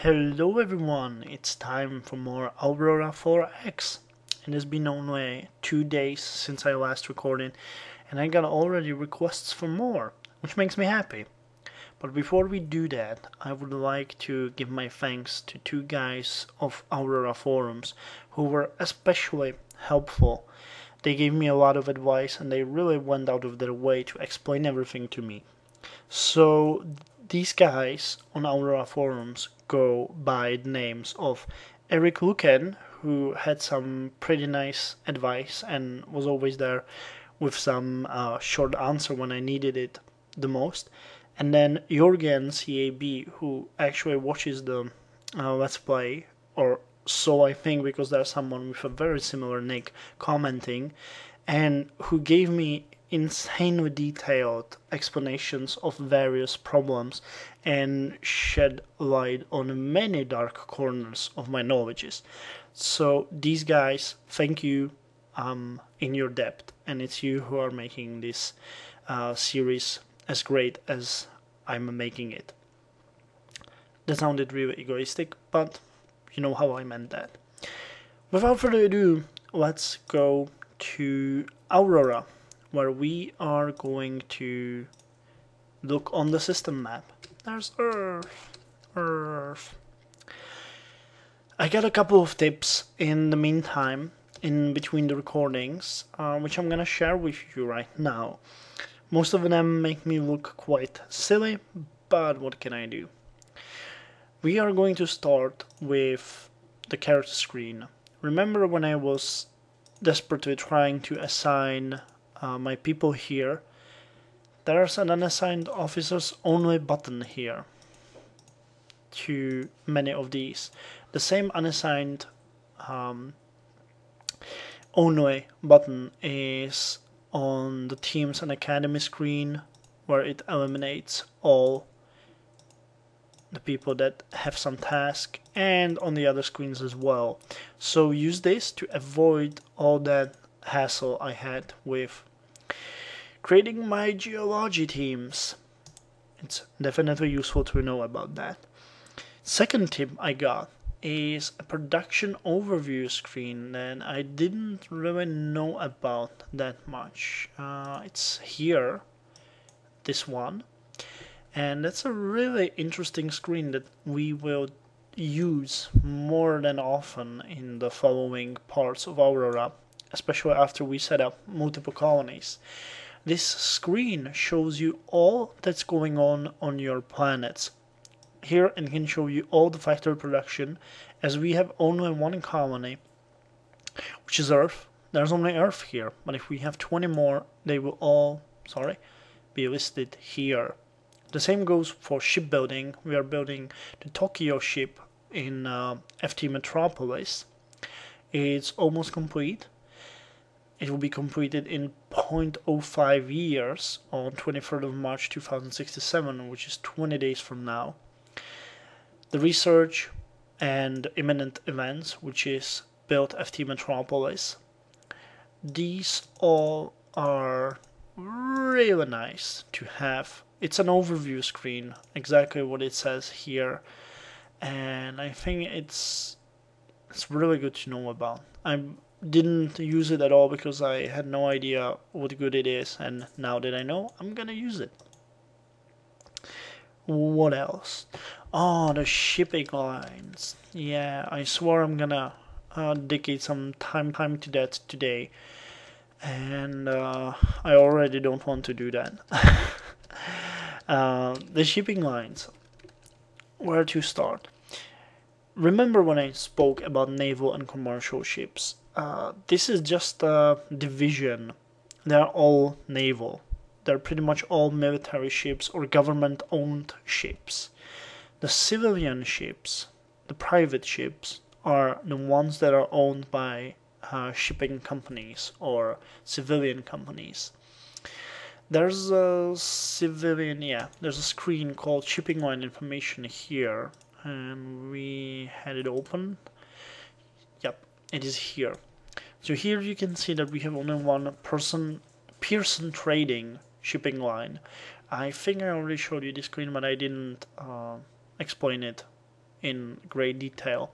Hello everyone, it's time for more Aurora 4X. It has been only 2 days since I last recorded and I got already requests for more, which makes me happy. But before we do that, I would like to give my thanks to two guys of Aurora forums who were especially helpful. They gave me a lot of advice and they really went out of their way to explain everything to me. So these guys on Aurora forums go by the names of Eric Luken, who had some pretty nice advice and was always there with some short answer when I needed it the most, and then Jorgen CAB, who actually watches the Let's Play, or so I think, because there's someone with a very similar nick commenting, and who gave me insanely detailed explanations of various problems and shed light on many dark corners of my knowledges. So these guys, thank you in your depth, and it's you who are making this series as great as I'm making it. That sounded really egoistic, but you know how I meant that. Without further ado, let's go to Aurora, where we are going to look on the system map. There's Earth. I got a couple of tips in the meantime, in between the recordings, which I'm gonna share with you right now. Most of them make me look quite silly, but what can I do? We are going to start with the character screen. Remember when I was desperately trying to assign my people here? There's an unassigned officers only button here to many of these. The same unassigned only button is on the teams and academy screen, where it eliminates all the people that have some task, and on the other screens as well. So use this to avoid all that hassle I had with creating my geology teams. It's definitely useful to know about that. Second tip I got is a production overview screen that I didn't really know about that much. It's here, this one, and that's a really interesting screen that we will use more than often in the following parts of Aurora, especially after we set up multiple colonies. This screen shows you all that's going on your planets. Here it can show you all the factory production, as we have only one colony, which is Earth. There's only Earth here, but if we have 20 more, they will all, be listed here. The same goes for shipbuilding. We are building the Tokyo ship in FT Metropolis. It's almost complete. It will be completed in 0.05 years on 23rd of March 2067, which is 20 days from now. The research and imminent events, which is built FT Metropolis. These all are really nice to have. It's an overview screen, exactly what it says here, and I think it's really good to know about. I didn't use it at all because I had no idea what good it is, and now that I know, I'm gonna use it. What else? Oh, the shipping lines. Yeah, I swore I'm gonna dedicate some time to that today, and I already don't want to do that. The shipping lines. Where to start? Remember when I spoke about naval and commercial ships? This is just a division. They're all naval. They're pretty much all military ships or government-owned ships. The civilian ships, the private ships, are the ones that are owned by shipping companies or civilian companies. There's a there's a screen called shipping line information here, and we had it open. Yep, it is here. So here you can see that we have only one Pearson Trading shipping line. I think I already showed you the screen, but I didn't explain it in great detail.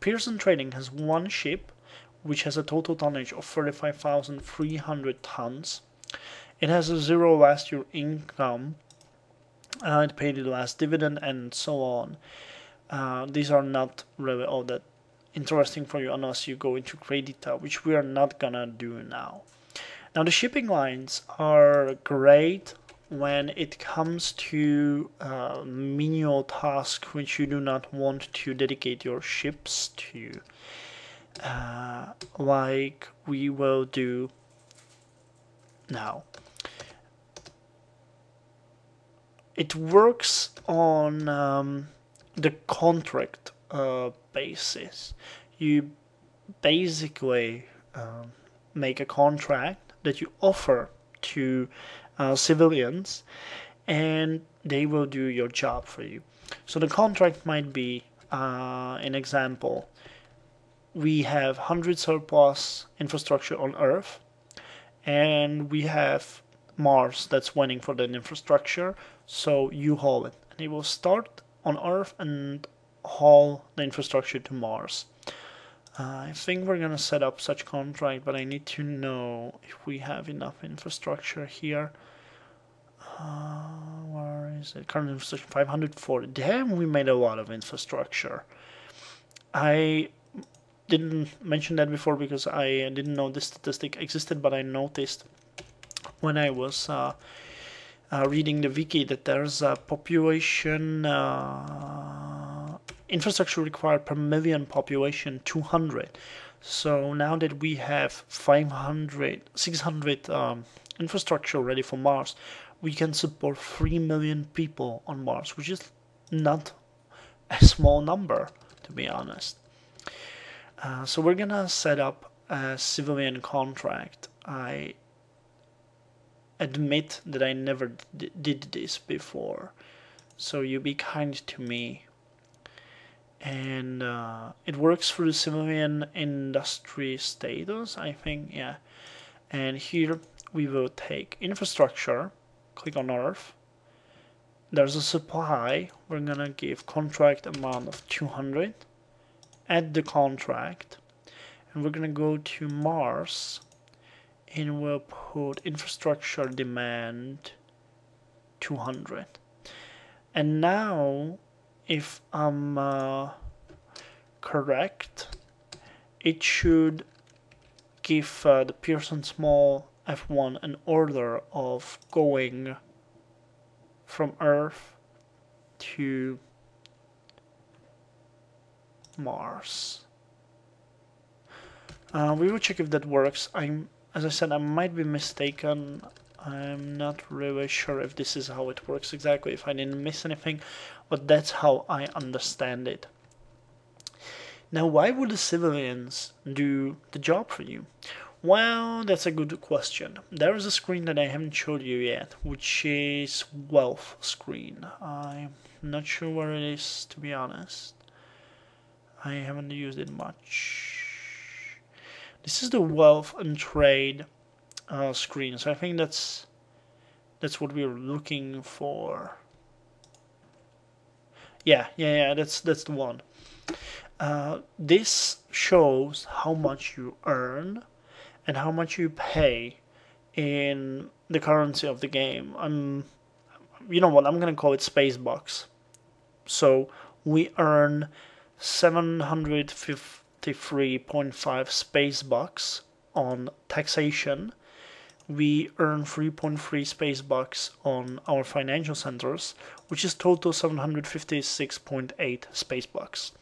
Pearson Trading has one ship, which has a total tonnage of 35,300 tons. It has a 0 last year income. It paid its last dividend and so on. These are not really all that interesting for you unless you go into great detail, which we are not gonna do now. Now the shipping lines are great when it comes to menial tasks which you do not want to dedicate your ships to, like we will do now. It works on the contract basis. You basically make a contract that you offer to civilians, and they will do your job for you. So the contract might be, an example, we have 100 surplus infrastructure on Earth, and we have Mars that's waiting for that infrastructure, so you haul it. And it will start on Earth and haul the infrastructure to Mars. I think we're gonna set up such contract, but I need to know if we have enough infrastructure here. Where is it? Current infrastructure 540. Damn, we made a lot of infrastructure. I didn't mention that before because I didn't know this statistic existed, but I noticed when I was reading the wiki that there's a population infrastructure required per million population 200. So now that we have 600 infrastructure ready for Mars, we can support 3 million people on Mars, which is not a small number, to be honest. So we're gonna set up a civilian contract. I admit that I never did this before, so you be kind to me. And it works for the civilian industry status, I think, yeah. And here we will take infrastructure, click on Earth. There's a supply. We're gonna give contract amount of 200. Add the contract, and we're gonna go to Mars, and we'll put infrastructure demand 200. And now, if I'm correct, it should give the Pearson Small F1 an order of going from Earth to Mars. We will check if that works. As I said, I might be mistaken. I'm not really sure if this is how it works exactly, if I didn't miss anything, but that's how I understand it. Now, why would the civilians do the job for you? Well, that's a good question. There is a screen that I haven't showed you yet, which is wealth screen. I'm not sure where it is, to be honest. I haven't used it much. This is the wealth and trade screen, so I think that's what we're looking for. Yeah, that's the one. This shows how much you earn and how much you pay in the currency of the game. You know what? I'm gonna call it space bucks. So we earn 753.5 space bucks on taxation. We earn 3.3 space bucks on our financial centers, which is total 756.8 space bucks.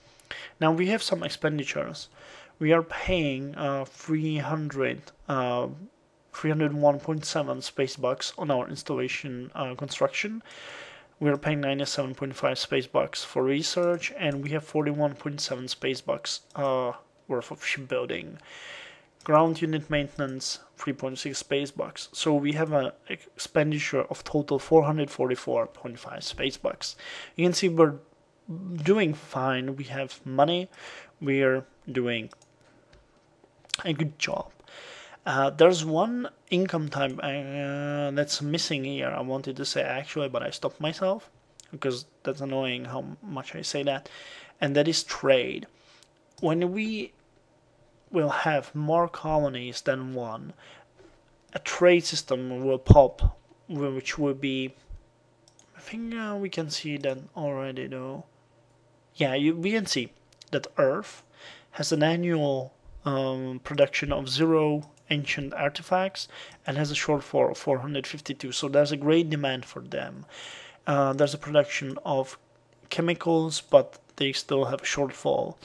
Now we have some expenditures. We are paying 301.7 space bucks on our installation construction. We are paying 97.5 space bucks for research, and we have 41.7 space bucks worth of shipbuilding. Ground unit maintenance, 3.6 space bucks. So we have an expenditure of total 444.5 space bucks. You can see we're doing fine. We have money. We're doing a good job. There's one income type that's missing here. I wanted to say actually, but I stopped myself. because that's annoying how much I say that, and that is trade. When we will have more colonies than one, a trade system will pop, which will be, I think we can see that already though. Yeah, we can see that Earth has an annual production of 0 ancient artifacts and has a shortfall of 452, so there's a great demand for them. There's a production of chemicals, but they still have a shortfall.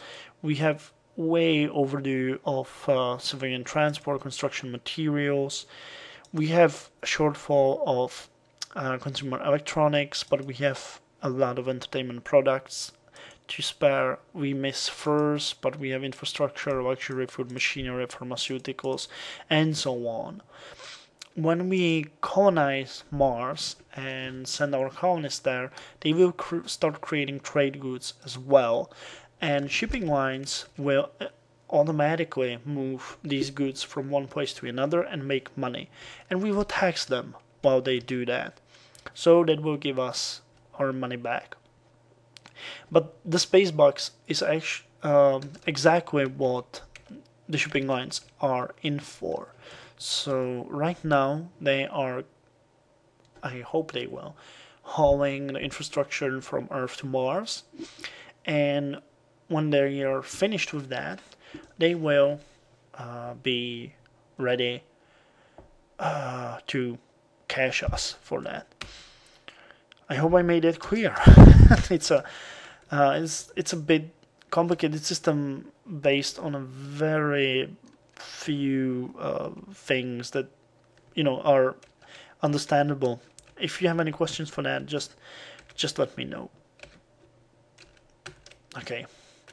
We have way overdue of civilian transport, construction materials. We have a shortfall of consumer electronics, but we have a lot of entertainment products to spare. We miss furs, but we have infrastructure, luxury food, machinery, pharmaceuticals, and so on. When we colonize Mars and send our colonists there, they will start creating trade goods as well, and shipping lines will automatically move these goods from one place to another and make money, and we will tax them while they do that, so that will give us our money back. But the space box is actually exactly what the shipping lines are in for. So right now they are, I hope they will, hauling the infrastructure from Earth to Mars, and when they are finished with that, they will be ready to cash us for that. I hope I made it clear. it's a bit complicated system based on a very few things that are understandable. If you have any questions for that, just let me know. Okay,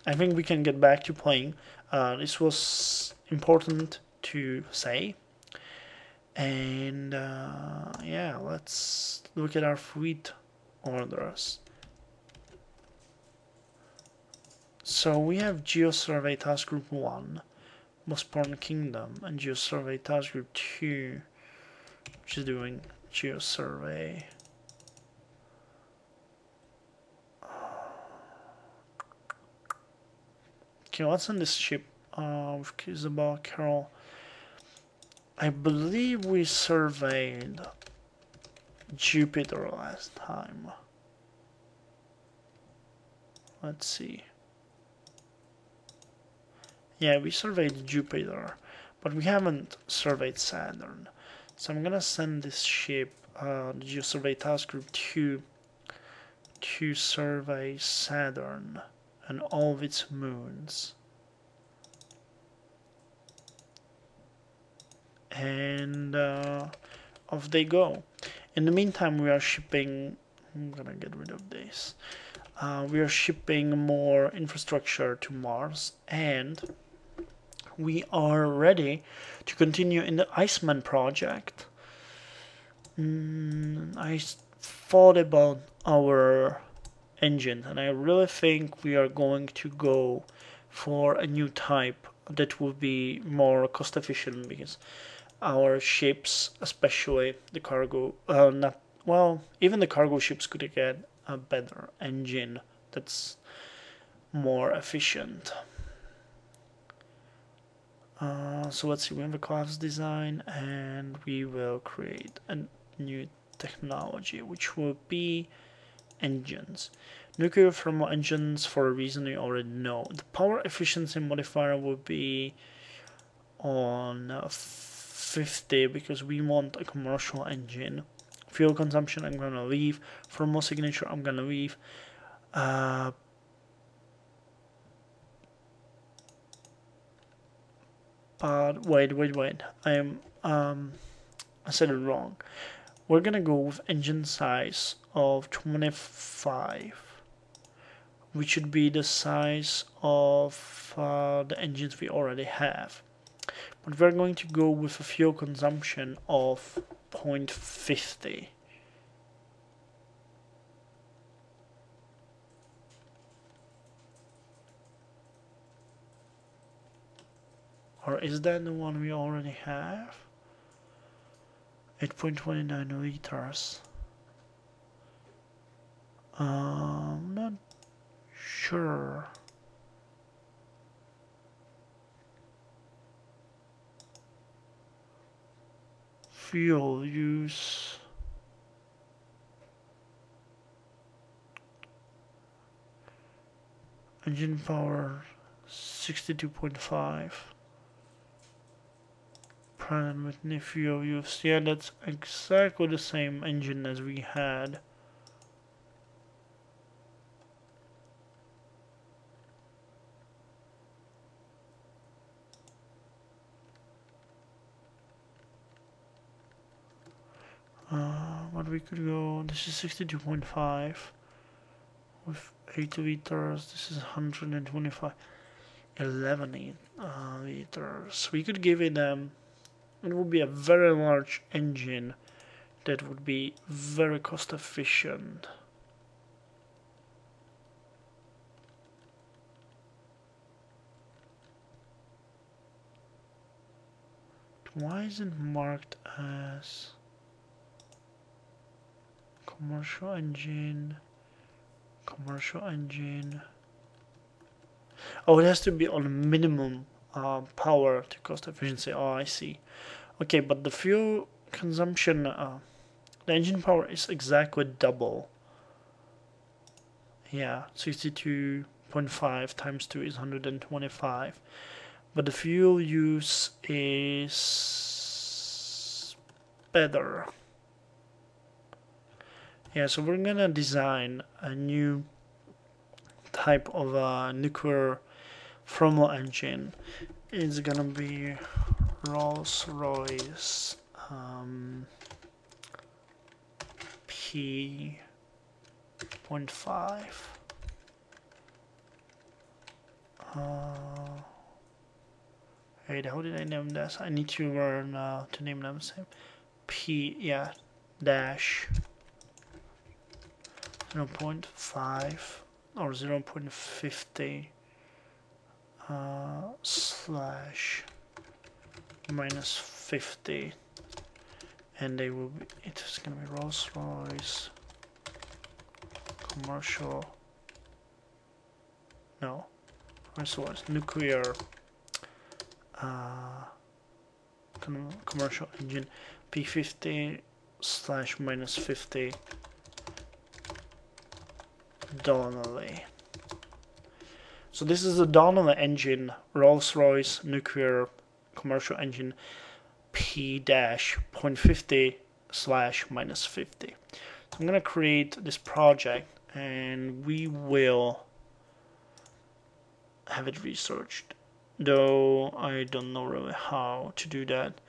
I think we can get back to playing. This was important to say, and yeah, let's look at our fleet orders. So we have Geosurvey Task Group 1, Bosporan Kingdom, and Geosurvey Task Group 2, which is doing Geosurvey. Okay, what's on this ship? With Isabel, Carol. I believe we surveyed Jupiter last time. Let's see. Yeah, we surveyed Jupiter, but we haven't surveyed Saturn. So I'm gonna send this ship, the Geosurvey Task Group 2, to survey Saturn and all of its moons. And off they go. In the meantime, we are shipping, I'm gonna get rid of this. We are shipping more infrastructure to Mars, and we are ready to continue in the Iceman project. I thought about our engine, and I really think we are going to go for a new type that will be more cost efficient, because our ships, especially the cargo, even the cargo ships could get a better engine that's more efficient. So let's see, we have a class design, and we will create a new technology, which will be engines. Nuclear thermal engines, for a reason you already know. The power efficiency modifier will be on 50, because we want a commercial engine. Fuel consumption, I'm gonna leave. Thermal signature, I'm gonna leave. But wait, I said it wrong. We're gonna go with engine size of 25, which should be the size of the engines we already have. But we're going to go with a fuel consumption of 0.50. Or is that the one we already have? 8.29 liters. Not sure. Fuel use. Engine power 62.5. Pratt & Whitney fuel use. Yeah, that's exactly the same engine as we had. But we could go, this is 62.5 with 8 liters, this is 125, 11 liters. We could give it, it would be a very large engine that would be very cost efficient. Why is it marked as commercial engine? Commercial engine. Oh, it has to be on minimum power to cost efficiency. Oh, I see. Okay, but the fuel consumption, the engine power is exactly double. Yeah, 62.5 times 2 is 125. But the fuel use is better. Yeah, so we're gonna design a new type of nuclear thermal engine. It's gonna be Rolls-Royce P.5. Wait, how did I name this? I need to learn to name them the same. P, yeah, dash 0.5 or 0.50 slash minus 50, and they will be, it's gonna be Rolls-Royce commercial, no, Rolls-Royce nuclear commercial engine P50 slash minus 50 Donnelly. So this is the Donnelly engine, Rolls-Royce nuclear commercial engine P-.50 slash minus 50. So I'm gonna create this project and we will have it researched, though I don't know really how to do that.